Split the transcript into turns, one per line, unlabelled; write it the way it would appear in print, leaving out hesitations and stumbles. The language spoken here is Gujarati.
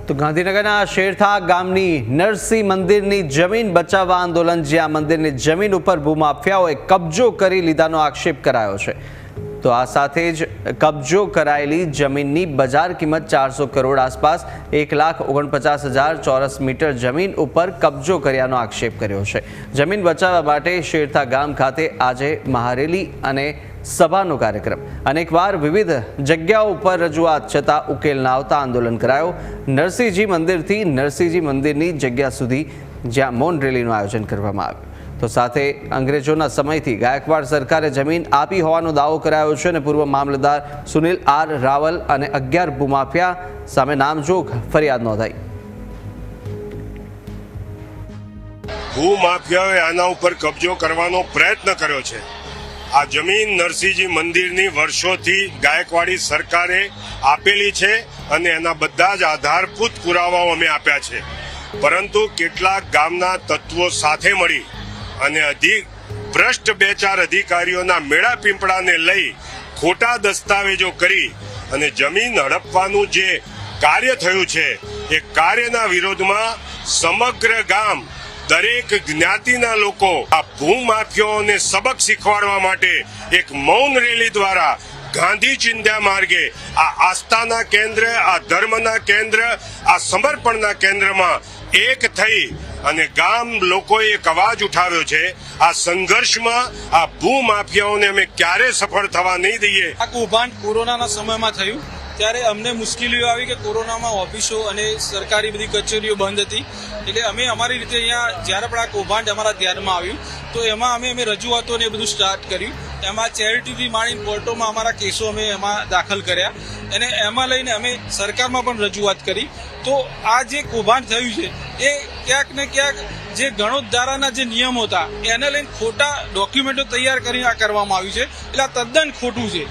તો ગાંધીનગરના શેરથા ગામની નરસિંહ મંદિરની જમીન બચાવવા આંદોલન, જ્યાં મંદિરની જમીન ઉપર ભૂમાફિયાઓએ કબજો કરી લીધાનો આક્ષેપ કરાયો છે। તો આ સાથે જ કબજો કરાયેલી જમીનની બજાર કિંમત 400 કરોડ આસપાસ 1,49,000 ચોરસ મીટર જમીન ઉપર કબજો કર્યાનો આક્ષેપ કર્યો છે। જમીન બચાવવા માટે શેરથા ગામ ખાતે આજે મહારેલી અને સભાનો કાર્યક્રમ, અનેકવાર વિવિધ જગ્યાઓ ઉપર રજૂઆત છતાં ઉકેલ ન આવતા આંદોલન કરાયો। નરસિંહજી મંદિરથી નરસિંહજી મંદિરની જગ્યા સુધી જ્યાં મૌન રેલીનું આયોજન કરવામાં આવ્યું। તો સાથે અંગ્રેજોના સમયથી ગાયકવાડ સરકારે જમીન આપી હોવાનો દાવો કરાયો છે અને પૂર્વ મામલતદાર સુનિલ આર રાવલ અને 11 ભૂમાફિયા સામે નામજોગ ફરિયાદ નોંધાઈ।
ભૂમાફિયાઓએ આના ઉપર કબજો કરવાનો પ્રયત્ન કર્યો છે। આ જમીન નરસિંહજી મંદિરની વર્ષોથી ગાયકવાડી સરકારે આપેલી છે અને એના બધા જ આધારભૂત પુરાવાઓ અમે આપ્યા છે, પરંતુ કેટલાક ગામના તત્વો સાથે મળી અને ભ્રષ્ટ 2-4 અધિકારીઓના મેળા પીંપળાને લઈ ખોટા દસ્તાવેજો કરી અને જમીન હડપવાનું જે કાર્ય થયું છે એ કાર્યના વિરોધમાં સમગ્ર ગામ, દરેક જ્ઞાતિના લોકો આ ભૂમાફિયાઓને સબક શીખવાડવા માટે એક મૌન રેલી દ્વારા ગાંધી ચિંધ્યા માર્ગે આ આસ્થાના કેન્દ્ર, આ ધર્મના કેન્દ્ર, આ સમર્પણના કેન્દ્રમાં એક થઈ અને ગામ લોકોએ એક અવાજ ઉઠાવ્યો છે। આ સંઘર્ષમાં આ ભૂમાફિયાઓને અમે ક્યારે સફળ થવા નહીં દઈએ।
આ કૌભાંડ કોરોનાના સમયમાં થયું ત્યારે અમને મુશ્કેલીઓ આવી કે કોરોનામાં ઓફિસો અને સરકારી બધી કચેરીઓ બંધ હતી, એટલે અમે અમારી રીતે અહીંયા જ્યારે પણ આ કૌભાંડ અમારા ધ્યાનમાં આવ્યું તો એમાં અમે રજૂઆતો ને બધું સ્ટાર્ટ કર્યું। એમાં ચેરિટીથી માંડીને કોર્ટોમાં અમારા કેસો અમે એમાં દાખલ કર્યા અને એમાં લઈને અમે સરકારમાં પણ રજૂઆત કરી। તો આ જે કૌભાંડ થયું છે એ ક્યાંક ને ક્યાંક જે ગણોત ધારાના જે નિયમો હતા એને લઈને ખોટા ડોક્યુમેન્ટો તૈયાર કરીને આ કરવામાં આવ્યું છે, એટલે આ તદ્દન ખોટું છે।